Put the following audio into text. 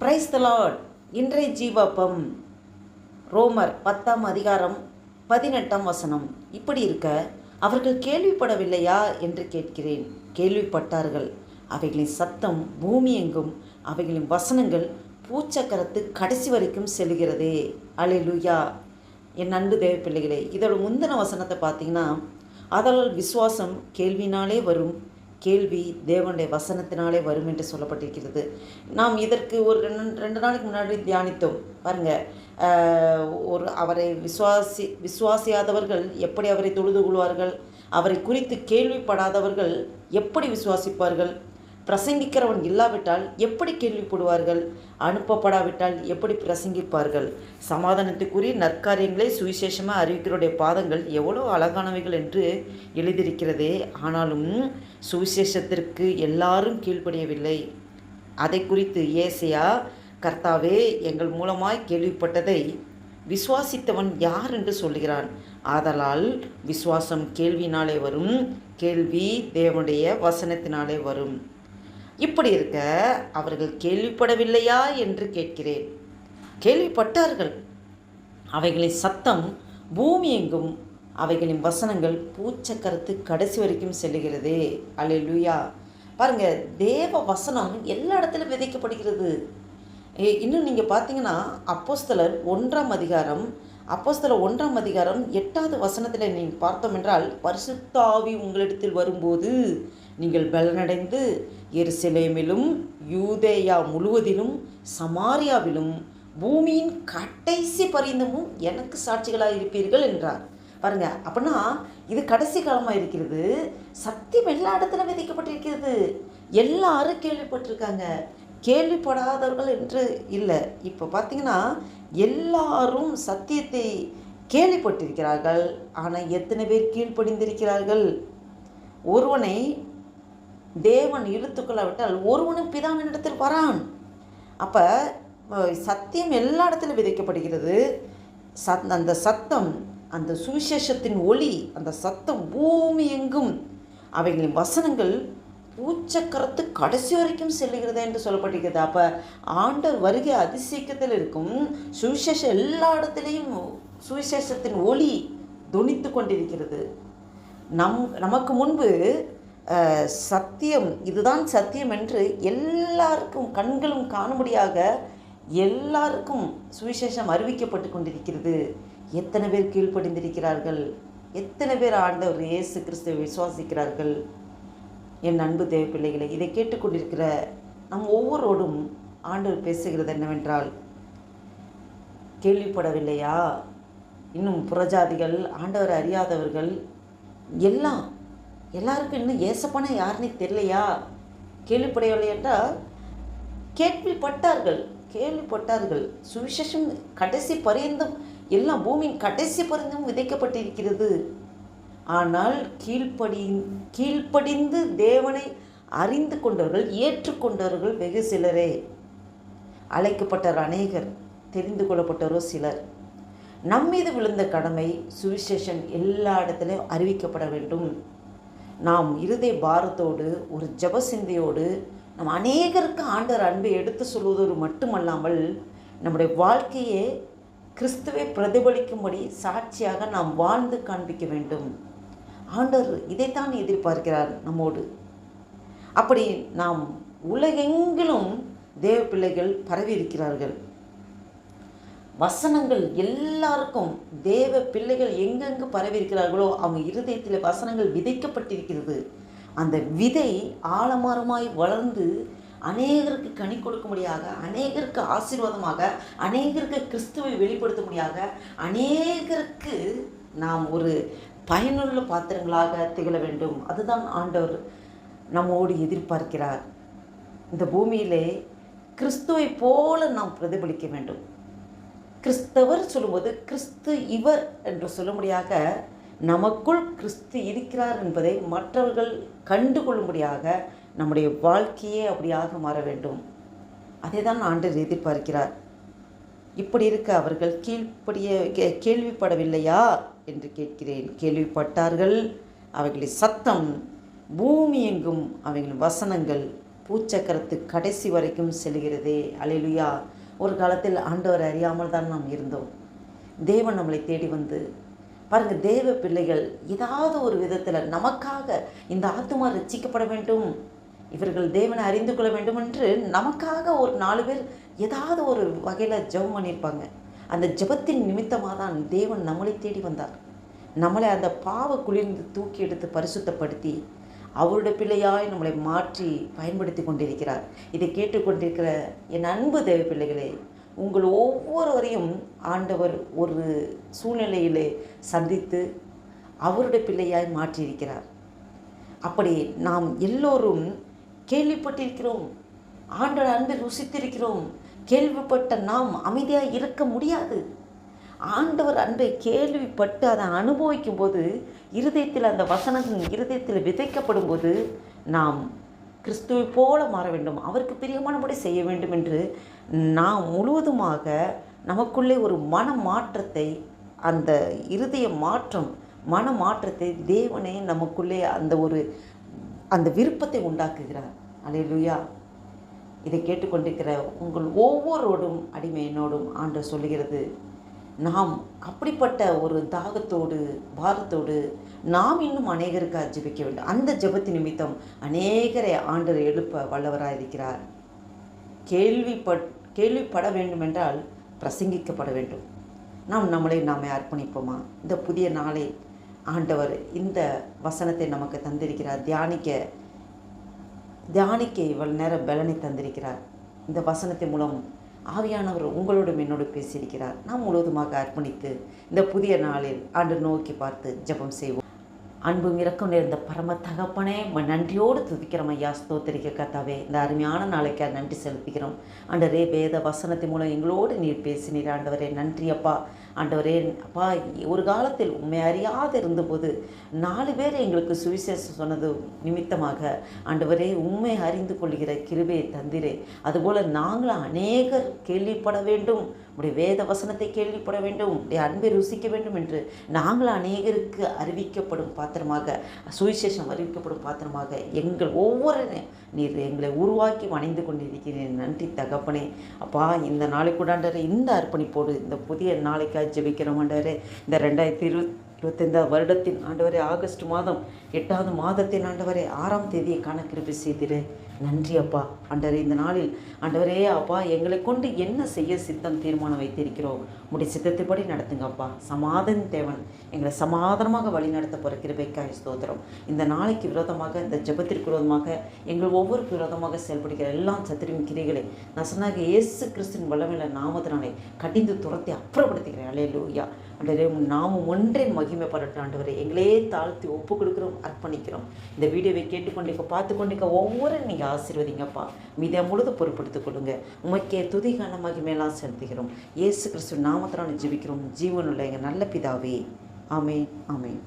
Praise the Lord. இன்றைய ஜீவப்பம் ரோமர் 10ஆம் அதிகாரம் 18ஆம் வசனம். இப்படி இருக்க அவர்கள் கேள்விப்படவில்லையா என்று கேட்கிறேன். கேள்விப்பட்டார்கள். அவைகளின் சத்தம் பூமி எங்கும், அவைகளின் வசனங்கள் பூச்சக்கரத்து கடைசி வரைக்கும் செல்கிறதே. அல்லேலூயா. என் அன்பு தேவ பிள்ளைகளே, இதோட முந்தின வசனத்தை பார்த்தீங்கன்னா, ஆதலால் விசுவாசம் கேள்வினாலே வரும், கேள்வி தேவனுடைய வசனத்தினாலே வரும் என்று சொல்லப்பட்டிருக்கிறது. நாம் இதற்கு ஒரு ரெண்டு நாளைக்கு முன்னாடி தியானித்தோம் பாருங்கள். அவரை விசுவாசியாதவர்கள் எப்படி அவரை தொழுது கொள்வார்கள், அவரை குறித்து கேள்விப்படாதவர்கள் எப்படி விசுவாசிப்பார்கள், பிரசங்கிக்கிறவன் இல்லாவிட்டால் எப்படி கேள்விப்படுவார்கள், அனுப்பப்படாவிட்டால் எப்படி பிரசங்கிப்பார்கள். சமாதானத்துக்குரிய நற்காரியங்களை சுவிசேஷமாக அறிவிக்கிறோடைய பாதங்கள் எவ்வளோ அழகானவைகள் என்று எழுதியிருக்கிறதே. ஆனாலும் சுவிசேஷத்திற்கு எல்லாரும் கீழ்ப்படியவில்லை. அதை குறித்து ஏசையா, கர்த்தாவே எங்கள் மூலமாய் கேள்விப்பட்டதை விசுவாசித்தவன் யார் என்று சொல்கிறான். ஆதலால் விசுவாசம் கேள்வினாலே வரும், கேள்வி தேவனுடைய வசனத்தினாலே வரும். இப்படி இருக்க அவர்கள் கேள்விப்படவில்லையா என்று கேட்கிறேன். கேள்விப்பட்டார்கள். அவைகளின் சத்தம் பூமி எங்கும், அவைகளின் வசனங்கள் பூச்சக்கரத்து கடைசி வரைக்கும் செல்லுகிறதே. அல்லேலூயா. பாருங்க, தேவ வசனம் எல்லா இடத்துலையும் விதைக்கப்படுகிறது. இன்னும் நீங்கள் பார்த்தீங்கன்னா அப்போஸ்தலர் 1ஆம் அதிகாரம் 8வது வசனத்தில் நீங்கள் பார்த்தோம் என்றால், பரிசுத்த ஆவி உங்களிடத்தில் வரும்போது நீங்கள் பலனடைந்து எருசலேமிலும் யூதேயா முழுவதிலும் சமாரியாவிலும் பூமியின் கடைசி பரியந்தமும் எனக்கு சாட்சிகளாக இருப்பீர்கள் என்றார். பாருங்க, அப்படின்னா இது கடைசி காலமாக இருக்கிறது. சத்தியம் எல்லா இடத்துல விதைக்கப்பட்டிருக்கிறது. எல்லாரும் கேள்விப்பட்டிருக்காங்க. கேள்விப்படாதவர்கள் என்று இல்லை. இப்போ பார்த்தீங்கன்னா எல்லாரும் சத்தியத்தை கேள்விப்பட்டிருக்கிறார்கள். ஆனால் எத்தனை பேர் கீழ்ப்படிந்திருக்கிறார்கள்? ஒருவனை தேவன் இழுத்துக்கொள்ளாவிட்டால் ஒருவனும் பிதாவின் இடத்தில் வரான். அப்போ சத்தியம் எல்லா இடத்திலும் விதைக்கப்படுகிறது. அந்த சத்தம், அந்த சுவிசேஷத்தின் ஒளி, அந்த சத்தம் பூமி எங்கும், அவைகளின் வசனங்கள் பூச்சக்கரத்து கடைசி வரைக்கும் செல்லுகிறது என்று சொல்லப்பட்டிருக்கிறது. அப்போ ஆண்டவர் வருகை அதிசீக்கிரத்தில் இருக்கும். சுவிசேஷம் எல்லா இடத்துலையும் சுவிசேஷத்தின் ஒளி தொனித்து கொண்டிருக்கிறது. நமக்கு முன்பு சத்தியம், இதுதான் சத்தியம் என்று எல்லாருக்கும் கண்களும் காணும்படியாக எல்லாருக்கும் சுவிசேஷம் அறிவிக்கப்பட்டு கொண்டிருக்கிறது. எத்தனை பேர் கீழ்ப்படிந்திருக்கிறார்கள்? எத்தனை பேர் ஆண்டவர் இயேசு கிறிஸ்துவை விசுவாசிக்கிறார்கள்? என் அன்பு தேவ பிள்ளைகளை, இதை கேட்டுக்கொண்டிருக்கிற நம் ஒவ்வொருவரோடும் ஆண்டவர் பேசுகிறது என்னவென்றால், கேள்விப்படவில்லையா? இன்னும் புறஜாதிகள், ஆண்டவர் அறியாதவர்கள் எல்லாருக்கும் இன்னும் ஏசப்பான யாருன்னே தெரியலையா? கேள்விப்படவில்லை என்றால் கேள்விப்பட்டார்கள். சுவிசேஷம் கடைசி பரியந்தம், எல்லாம் பூமியின் கடைசி பரியந்தம் விதைக்கப்பட்டிருக்கிறது. ஆனால் கீழ்ப்படிந்து தேவனை அறிந்து கொண்டவர்கள், ஏற்றுக்கொண்டவர்கள் வெகு சிலரே. அழைக்கப்பட்டவர் அநேகர், தெரிந்து கொள்ளப்பட்டவரோ சிலர். நம்மீது விழுந்த கடமை, சுவிசேஷம் எல்லா இடத்திலும் அறிவிக்கப்பட வேண்டும். நாம் இருதய பாரத்தோடு, ஒரு ஜெப சிந்தையோடு நம் அநேகருக்கு ஆண்டவர் அன்பை எடுத்து சொல்வதோடு மட்டுமல்லாமல், நம்முடைய வாழ்க்கையே கிறிஸ்துவை பிரதிபலிக்கும்படி சாட்சியாக நாம் வாழ்ந்து காண்பிக்க வேண்டும். ஆண்டவர் இதைத்தான் எதிர்பார்க்கிறார் நம்மோடு. அப்படி நாம் உலகெங்கிலும் தேவ பிள்ளைகள் பரவி இருக்கிறார்கள். வசனங்கள் எல்லாருக்கும், தேவ பிள்ளைகள் எங்கெங்கு பரவி இருக்கிறார்களோ அவங்க இருதயத்தில் வசனங்கள் விதைக்கப்பட்டிருக்கிறது. அந்த விதை ஆலமரமாய் வளர்ந்து அநேகருக்கு கனி கொடுக்கும்படியாக, அநேகருக்கு ஆசீர்வாதமாக, அநேகருக்கு கிறிஸ்துவை வெளிப்படுத்தும்படியாக, அநேகருக்கு நாம் ஒரு பயனுள்ள பாத்திரங்களாக திகழ வேண்டும். அதுதான் ஆண்டவர் நம்மோடு எதிர்பார்க்கிறார். இந்த பூமியிலே கிறிஸ்துவை போல நாம் பிரதிபலிக்க வேண்டும். கிறிஸ்தவர் சொல்லும்போது கிறிஸ்து இவர் என்று சொல்லும்படியாக, நமக்குள் கிறிஸ்து இருக்கிறார் என்பதை மற்றவர்கள் கண்டுகொள்ளும்படியாக நம்முடைய வாழ்க்கையே அப்படியாக மாற வேண்டும். அதை தான் ஆண்டவர் எதிர்பார்க்கிறார். இப்படி இருக்க அவர்கள் கேள்விப்படவில்லையா என்று கேட்கிறேன். கேள்விப்பட்டார்கள். அவைகளின் சத்தம் பூமி எங்கும், அவைகளின் வசனங்கள் பூச்சக்கரத்து கடைசி வரைக்கும் செல்கிறதே. அல்லேலூயா. ஒரு காலத்தில் ஆண்டவர் அறியாமல் தான் நாம் இருந்தோம். தேவன் நம்மளை தேடி வந்து பாருங்கள், தேவ பிள்ளைகள் ஏதாவது ஒரு விதத்தில் நமக்காக இந்த ஆத்துமா ரட்சிக்கப்பட வேண்டும், இவர்கள் தேவனை அறிந்து கொள்ள வேண்டும் என்று நமக்காக ஒரு 4 பேர் ஏதாவது ஒரு வகையில் ஜெபம் பண்ணியிருப்பாங்க. அந்த ஜெபத்தின் நிமித்தமாக தான் தேவன் நம்மளை தேடி வந்தார். நம்மளை அந்த பாவ குளிர்ந்து தூக்கி எடுத்து பரிசுத்தப்படுத்தி அவருடைய பிள்ளையாய் நம்மளை மாற்றி பயன்படுத்தி கொண்டிருக்கிறார். இதை கேட்டுக்கொண்டிருக்கிற என் அன்பு தேவ பிள்ளைகளே, உங்கள் ஒவ்வொருவரையும் ஆண்டவர் ஒரு சூழ்நிலையிலே சந்தித்து அவருடைய பிள்ளையாய் மாற்றியிருக்கிறார். அப்படி நாம் எல்லோரும் கேள்விப்பட்டிருக்கிறோம், ஆண்டவர் அன்பை ருசித்திருக்கிறோம். கேள்விப்பட்ட நாம் அமைதியாக இருக்க முடியாது. ஆண்டவர் அன்பை கேள்விப்பட்டு அதை அனுபவிக்கும் போது, இருதயத்தில் அந்த வசனங்கள் இருதயத்தில் விதைக்கப்படும் போது நாம் கிறிஸ்துவை போல மாற வேண்டும், அவருக்கு பிரியமானபடி செய்ய வேண்டும் என்று நாம் முழுவதுமாக நமக்குள்ளே ஒரு மன மாற்றத்தை, அந்த இருதய மாற்றம், மன மாற்றத்தை தேவனே நமக்குள்ளே அந்த விருப்பத்தை உண்டாக்குகிறார். அல்லேலூயா. இதை கேட்டுக்கொண்டிருக்கிற உங்கள் ஒவ்வொருவரோடும் அடிமையினோடும் ஆண்டவர் சொல்லுகிறது, நாம் அப்படிப்பட்ட ஒரு தாகத்தோடு பாரத்தோடு நாம் இன்னும் அநேகருக்காக ஜெபிக்க வேண்டும். அந்த ஜெபத்தின் நிமித்தம் அநேகரை ஆண்டவர் எழுப்ப வல்லவராக இருக்கிறார். கேள்விப்பட வேண்டுமென்றால் பிரசங்கிக்கப்பட வேண்டும். நாம் நாமே அர்ப்பணிப்போமா? இந்த புதிய நாளை ஆண்டவர் இந்த வசனத்தை நமக்கு தந்திருக்கிறார். தியானிக்க இவ்வளவு நேரம் பலனை தந்திருக்கிறார். இந்த வசனத்தின் மூலம் ஆவியானவர் உங்களோடும் என்னோடு பேசியிருக்கிறார். நாம் முழுவதுமாக அர்ப்பணித்து இந்த புதிய நாளில் ஆண்டு நோக்கி பார்த்து ஜெபம் செய்வோம். அன்பும் இரக்கம் நிறைந்த பரம தகப்பனே, நன்றியோடு துதிக்கிறோம் ஐயா. ஸ்தோத்திரிக்க கர்த்தாவே, இந்த அருமையான நாளைக்கு நன்றி செலுத்துகிறோம் ஆண்டவரே. வேத வசனத்தின் மூலம் எங்களோடு நீர் பேசினீர் ஆண்டவரே. நன்றி அப்பா. ஆண்டவரே அப்பா, ஒரு காலத்தில் உண்மை அறியாது இருந்தபோது 4 பேர் எங்களுக்கு சுவிசேஷம் சொன்னது நிமித்தமாக ஆண்டவரே உண்மை அறிந்து கொள்கிற கிருபையை தந்திரே. அதுபோல் நாங்களும் அநேகர் கேள்விப்பட வேண்டும், உடைய வேத வசனத்தை கேள்விப்பட வேண்டும், உடைய அன்பை ருசிக்க வேண்டும் என்று நாங்கள் அநேகருக்கு அறிவிக்கப்படும் பாத்திரமாக, சுவிசேஷம் அறிவிக்கப்படும் பாத்திரமாக எங்கள் ஒவ்வொரு நீர் எங்களை உருவாக்கி வணைந்து கொண்டிருக்கிறேன். நன்றி தகப்பனே. அப்பா, இந்த நாளைக்கு ஆண்டவரே இந்த அர்ப்பணிப்போடு இந்த புதிய நாளைக்காக ஜெபிக்கிறோம் ஆண்டவரே. இந்த 2025 வருடத்தின் ஆண்டவரே ஆகஸ்ட் மாதம் 8வது மாதத்தின் ஆண்டவரே 6ஆம் தேதியை காண கிருபை செய்திரு. நன்றி அப்பா. ஆண்டவரே இந்த நாளில் ஆண்டவரே அப்பா, எங்களை கொண்டு என்ன செய்ய சித்தம் தீர்மானம் வைத்திருக்கிறோம், உடைய சித்தத்தைப்படி நடத்துங்க அப்பா. சமாதான தேவன், எங்களை சமாதானமாக வழி நடத்த போகிற கிருபைக்காய் ஸ்தோத்திரம். இந்த நாளைக்கு விரோதமாக, இந்த ஜெபத்திற்கு விரோதமாக, எங்கள் ஒவ்வொருக்கு விரோதமாக செயல்படுகிற எல்லா சத்துருவின் கிரிகளை நசனாக இயேசு கிறிஸ்துவின் வல்லமையுள்ள நாமத்தினாலே கடிந்து துரத்தி அப்புறப்படுத்துகிறேன். அல்லேலூயா. ஆண்டவரே நாமும் ஒன்றே மகிமைப்படட்டும் ஆண்டவரே. எங்களே தாழ்த்தி ஒப்பு கொடுக்குறோம், அர்ப்பணிக்கிறோம். இந்த வீடியோவை கேட்டுக்கொண்டிருக்க பார்த்து கொண்டிருக்க ஒவ்வொரு நீங்கள் ஆசீர்வதிங்கப்பா. மீதை முழுது பொறுப்படுத்திக் கொள்ளுங்க. உமக்கே துதிகான மகிமையெல்லாம் செலுத்துகிறோம். இயேசு கிறிஸ்து நாமத்தினால ஜெபிக்கிறோம் ஜீவனுள்ள எங்கள் நல்ல பிதாவே. ஆமென், ஆமென்.